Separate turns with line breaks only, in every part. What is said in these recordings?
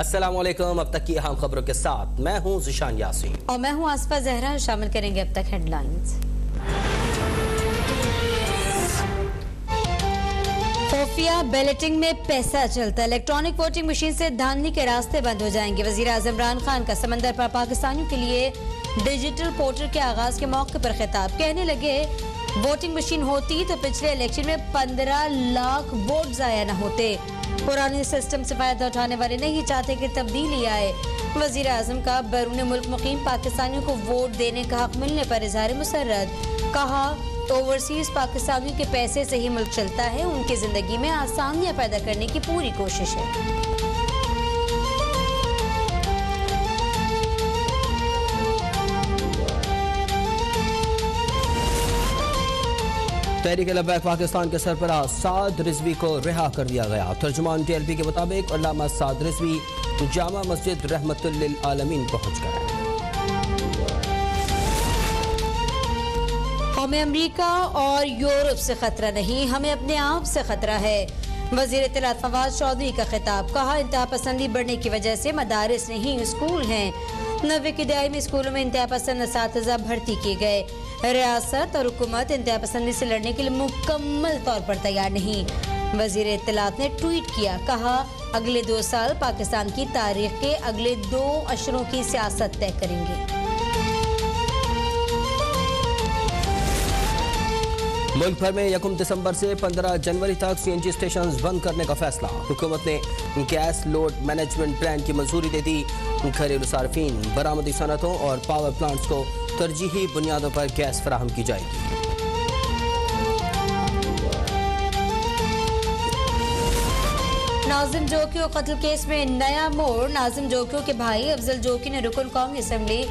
अस्सलामुअलैकुम। अब तक की अहम खबरों के साथ मैं हूं ज़िशान यासीन
और मैं हूं आसफा जहरा। शामिल करेंगे अब तक हेडलाइंस। खुफिया बैलेटिंग में पैसा चलता, इलेक्ट्रॉनिक वोटिंग मशीन से धांधली के रास्ते बंद हो जाएंगे। वजीर आज़म इमरान खान का समंदर पर पाकिस्तानियों के लिए डिजिटल पोर्टल के आगाज के मौके पर खिताब। कहने लगे वोटिंग मशीन होती तो पिछले इलेक्शन में 15 लाख वोट जाया न होते। पुराने सिस्टम से फायदा उठाने वाले नहीं चाहते कि तब्दीली आए। वजीर आज़म का बैरून मुल्क मुकीम पाकिस्तानियों को वोट देने का हक मिलने पर इजहार मुसर्रत। कहा ओवरसीज पाकिस्तानियों के पैसे से ही मुल्क चलता है, उनकी जिंदगी में आसानियां पैदा करने की पूरी कोशिश है।
तहरीक लब्बैक पाकिस्तान के सरबराह साद रिजवी को रिहा कर दिया गया। तर्जुमान TLP के मुताबिक अल्लामा साद रिजवी जामा मस्जिद रहमतुल लिल आलमीन पहुंच गए।
हमें अमेरिका और यूरोप से खतरा नहीं, हमें अपने आप से खतरा है। वजीर इत्तलात फवाद चौधरी का खिताब। कहा इंतहा पसंदी बढ़ने की वजह से मदारिस नहीं स्कूल हैं। 90 की दहाई में स्कूलों में इंतहा पसंद असातिज़ा भर्ती किए गए। रियासत और हुकूमत इंतहा पसंदी से लड़ने के लिए मुकम्मल तौर पर तैयार नहीं। वजीर इत्तलात ने ट्वीट किया। कहा अगले 2 साल पाकिस्तान की तारीख के अगले 2 अशरों की सियासत तय करेंगे।
मुल्क भर में 1 दिसंबर से 15 जनवरी तक CNG स्टेशन बंद करने का फैसला। हुकूमत ने गैस लोड मैनेजमेंट प्लान की मंजूरी दे दी। घरेलू सार्फिन, बरामदी सनतों और पावर प्लांट्स को तरजीही बुनियादों पर गैस फराहम की जाएगी।
नाजिम जोकियों कत्ल केस में नया मोड़। नाजिम जोकियों के भाई अफजल जोकी ने रुकन कौमी असम्बली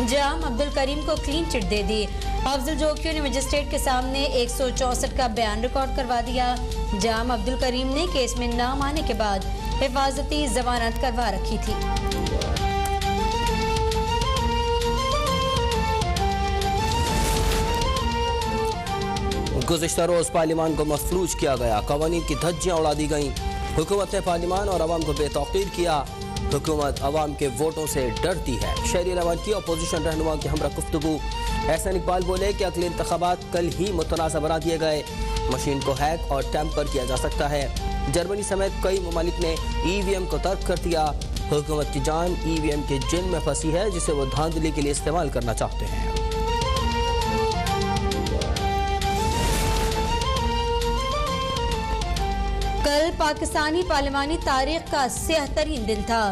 जाम अब्दुल करीम को क्लीन चिट दे दी। अफजल जोकियों ने मजिस्ट्रेट के सामने 164 का बयान रिकॉर्ड करवा दिया। जाम अब्दुल करीम ने केस में नाम आने के बाद हिफाजती जमानत करवा रखी थी।
गुज़िश्ता रोज पार्लियामान को मफलूज किया गया। कवानीन की धज्जियां उड़ा दी गईं। हुकूमत ने पार्लियामान और अवाम को बेतौकीर किया। हुकूमत अवाम के वोटों से डरती है। शहरी रवान की अपोजिशन रहनुमा की हमरा गुफ्तगू। एहसन इकबाल बोले कि अगले इंतखाबात कल ही मुतनाज़ बना दिए गए। मशीन को हैक और टैंपर किया जा सकता है। जर्मनी समेत कई ममालिक ने EVM को तर्क कर दिया। हुकूमत की जान EVM के जिन में फंसी है जिसे वो धांधली के लिए इस्तेमाल करना चाहते हैं।
कल पाकिस्तानी पार्लिमानी तारीख का 76वीं दिन था।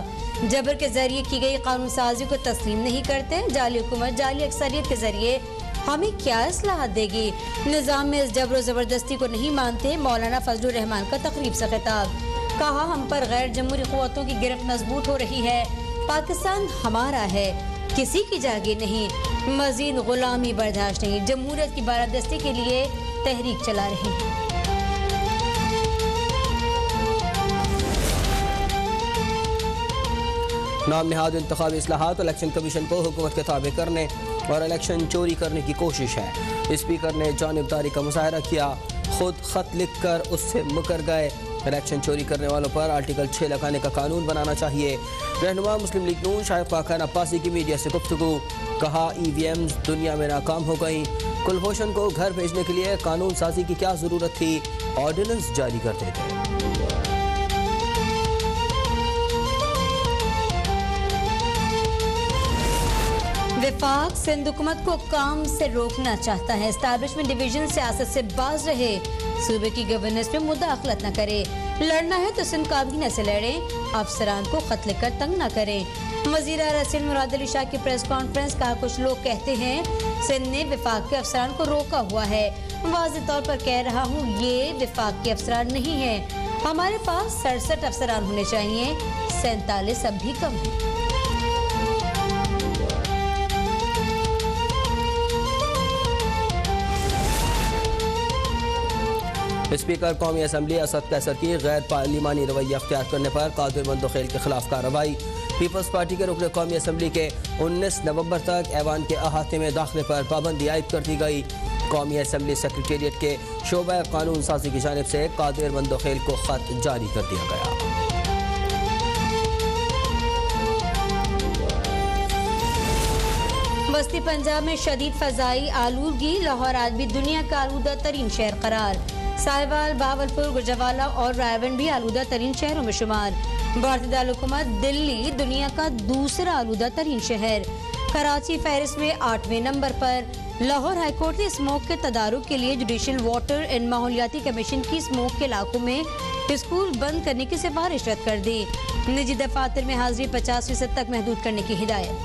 जबर के जरिए की गई कानून साजी को तस्लीम नहीं करते। जाली हुकूमत जाली अक्सरियत के जरिए हमें क्या इस्लाहत देगी। निज़ाम में इस जबर जबरदस्ती को नहीं मानते। मौलाना फजलुर रहमान का तकरीब से खिताब। कहा हम पर गैर जमहूरी क़ुव्वतों की गिरफ्त मजबूत हो रही है। पाकिस्तान हमारा है, किसी की जागीर नहीं। मजीद गुलामी बर्दाश्त नहीं। जमहूरियत की बारादस्ती के लिए तहरीक चला रही है।
नाम नहाद इंतखाबी इस्लाहात इलेक्शन कमीशन को हुकूमत के ताबे करने और इलेक्शन चोरी करने की कोशिश है। स्पीकर ने जानिबदारी का मुजाहरा किया। खुद खत लिख कर उससे मुकर गए। इलेक्शन चोरी करने वालों पर आर्टिकल 6 लगाने का कानून बनाना चाहिए। रहनुमा मुस्लिम लीग नून शाइखा खान अब्बासी की मीडिया से गुफ्तगू। कहा EVMs दुनिया में नाकाम हो गई। कुलभूषण को घर भेजने के लिए कानून साजी की क्या जरूरत थी, ऑर्डिनेंस जारी करते थे।
विफाक सिंध हुकूमत को काम से रोकना चाहता है। एस्टैब्लिशमेंट डिवीजन सियासत से बाज रहे। सूबे की गवर्नेंस में मुदाखलत न करे। लड़ना है तो सिंध काबीना से लड़े। अफसरान को खत लिखकर तंग न करें। वज़ीर आला सिंध मुराद अली शाह की प्रेस कॉन्फ्रेंस। कहा कुछ लोग कहते हैं सिंध ने विफाक के अफसरान को रोका हुआ है। वाज़ेह तौर पर कह रहा हूँ ये विफाक के अफसरान नहीं है। हमारे पास 67 अफसरान होने चाहिए, 47 अब भी कम है।
स्पीकर कौमी असम्बली असद कैसर की गैर पार्लिमानी रवैया अख्तियार करने पर कादिर बंदोखेल के खिलाफ कार्रवाई। पीपल्स पार्टी के रुकन कौमी असम्बली के 19 नवंबर तक ऐवान के अहाते में दाखिले पर पाबंदी आयद कर दी गई। कौमी असम्बली सेक्रेटेरिएट के शोबा कानून साजी की जानिब से कादिर बंदोखेल को खत जारी कर दिया गया।
वस्ती पंजाब में शदीद फजाई आलूगी, लाहौर आज भी दुनिया का आलूदा तरीन शहर करार। साहिवाल, बहावलपुर, गुजरावाला और रायवन भी आलूदा तरीन शहरों में शुमार। भारतीय दारुलहुकूमत दिल्ली दुनिया का दूसरा आलूदा तरीन शहर। कराची फहरिस्त में 8वें नंबर पर। लाहौर हाईकोर्ट ने स्मोक के तदारुक के लिए जुडिशल वाटर एंड माहौलियाती कमीशन की स्मोक के इलाकों में स्कूल बंद करने की सिफारिश रद्द कर दी। निजी दफातर में हाजिरी 50% तक महदूद करने की हिदायत।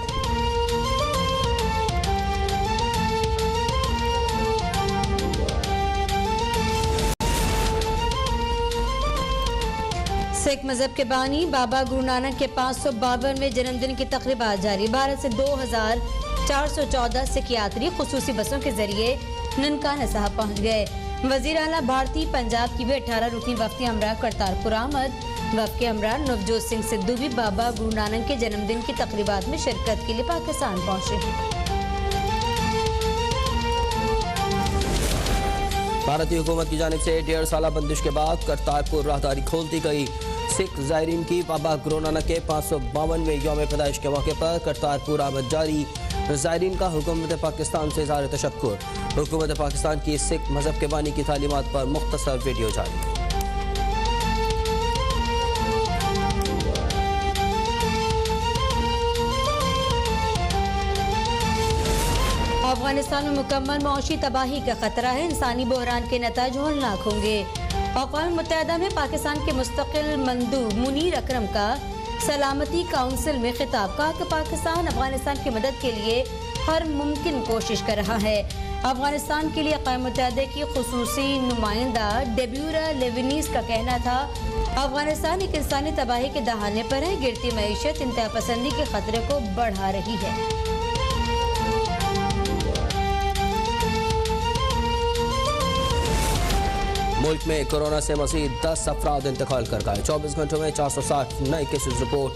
सिख मजहब के बानी बाबा गुरु नानक के 552वें जन्मदिन की तकरीबात जारी। भारत से 2414 सिख यात्री खुसूसी बसों के जरिए ननकाना साहब पहुंच गए। वजीर आला भारतीय पंजाब की भी 18 रुकनी वफ्द हमरा करतारपुर आमद। वफ्द के हमरा नवजोत सिंह सिद्धू भी बाबा गुरु नानक के जन्मदिन की तकरीबात में शिरकत के लिए पाकिस्तान पहुंचे हैं।
भारतीय हुकूमत की जानिब से 1.5 साल बंदिश के बाद करतारपुर राहदारी खोल दी गई। सिख ज़ायरीन की बाबा गुरु नानक के 552वें यौम पैदाइश के मौके पर करतारपुर आमद जारी। ज़ायरीन का हुकूमत पाकिस्तान से इज़हार तशक्कुर। हुकूमत पाकिस्तान की सिख मजहब के बानी की तालीमात पर मुख्तसर वीडियो जारी।
अफगानिस्तान में मुकम्मल मौशी तबाही का खतरा है। इंसानी बहरान के नताज होलनाक होंगे। अक़वाम मुत्तहिदा में पाकिस्तान के मुस्तकिल मंदूब मुनीर अकरम का सलामती काउंसिल में खिताब। कहा कि पाकिस्तान अफगानिस्तान की मदद के लिए हर मुमकिन कोशिश कर रहा है। अफगानिस्तान के लिए अक़वाम मुत्तहिदा की खुसूसी नुमाइंदा डेब्यूरा लेविनीस का कहना था, अफगानिस्तान एक इंसानी तबाही के दहाने पर है। गिरती मईशत इंतहा पसंदी के खतरे को बढ़ा रही है।
मुल्क में कोरोना से मज़ीद 10 अफराद इंतकाल कर गए। 24 घंटों में 460 नए केसेस रिपोर्ट।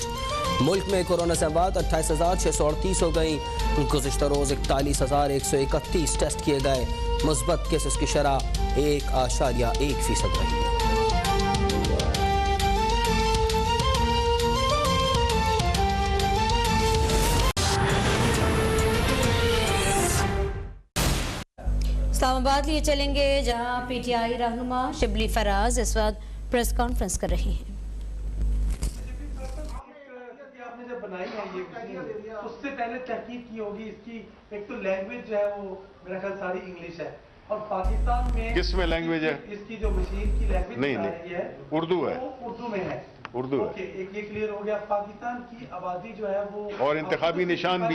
मुल्क में कोरोना से अमवात 28,638 हो गई। गुज़िश्ता रोज़ 41,131 टेस्ट किए गए। मुस्बत केसेस की शरह 1.1% रही।
इस्लामाबाद लिए चलेंगे, जहां पीटीआई रहनुमा शिबली फराज इस वक्त प्रेस कॉन्फ्रेंस कर रही हैं।
आपने जब बनाई है ये उससे पहले तहकीक की होगी इसकी। एक तो लैंग्वेज जो है वो मेरा ख्याल सारी इंग्लिश है, और पाकिस्तान में
किस में लैंग्वेज है?
इसकी जो मशीन की लैंग्वेज
नहीं
है
उर्दू है।
उर्दू में है।
उर्दू है।
ओके, एक ये क्लियर हो गया। पाकिस्तान की आबादी जो है वो
और इंतखाबी निशान भी,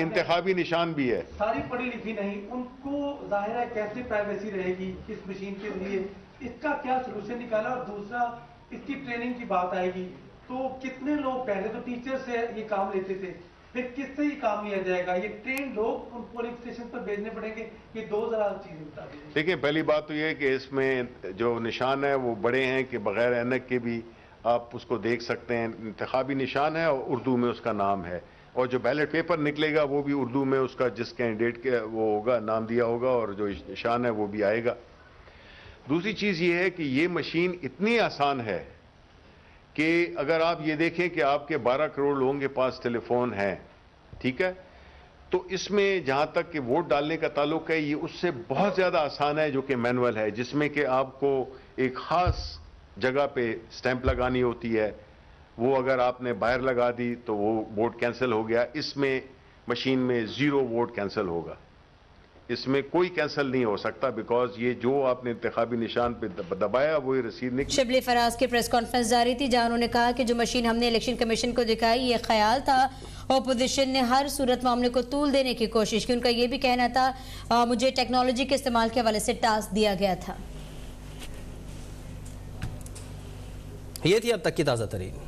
इंतखाबी निशान भी है।
सारी पढ़ी लिखी नहीं, उनको जाहिर है कैसे प्राइवेसी रहेगी इस मशीन के जरिए, इसका क्या सोल्यूशन निकाला। और दूसरा, इसकी ट्रेनिंग की बात आएगी तो कितने लोग, पहले तो टीचर से ये काम लेते थे, फिर किससे ये काम लिया जाएगा? ये ट्रेन लोग उन पोलिंग स्टेशन पर भेजने पड़ेंगे। ये दो जरा चीजें बता दीजिए।
देखिए, पहली बात तो ये है कि इसमें जो निशान है वो बड़े हैं कि बगैर ऐनक के भी आप उसको देख सकते हैं। इंतखाबी निशान है और उर्दू में उसका नाम है, और जो बैलेट पेपर निकलेगा वो भी उर्दू में उसका जिस कैंडिडेट के वो होगा नाम दिया होगा, और जो निशान है वो भी आएगा। दूसरी चीज़ ये है कि ये मशीन इतनी आसान है कि अगर आप ये देखें कि आपके 12 करोड़ लोगों के पास टेलीफोन है, ठीक है, तो इसमें जहां तक कि वोट डालने का ताल्लुक है, ये उससे बहुत ज़्यादा आसान है जो कि मैनुअल है, जिसमें कि आपको एक ख़ास जगह पे स्टैंप लगानी होती है। वो अगर आपने बाहर लगा दी तो वो वोट कैंसिल हो गया। इसमें मशीन में 0 वोट कैंसिल होगा। इसमें कोई कैंसिल नहीं हो सकता, बिकॉज ये जो आपने इंतखाबी निशान पे दबाया वही रसीद निकली।
शिबली फराज की प्रेस कॉन्फ्रेंस जारी थी, जहां उन्होंने कहा कि जो मशीन हमने इलेक्शन कमीशन को दिखाई ये ख्याल था। अपोजिशन ने हर सूरत मामले को तूल देने की कोशिश की। उनका ये भी कहना था, मुझे टेक्नोलॉजी के इस्तेमाल के हवाले से टास्क दिया गया था।
ये थी अब तक की ताज़ा तरीन।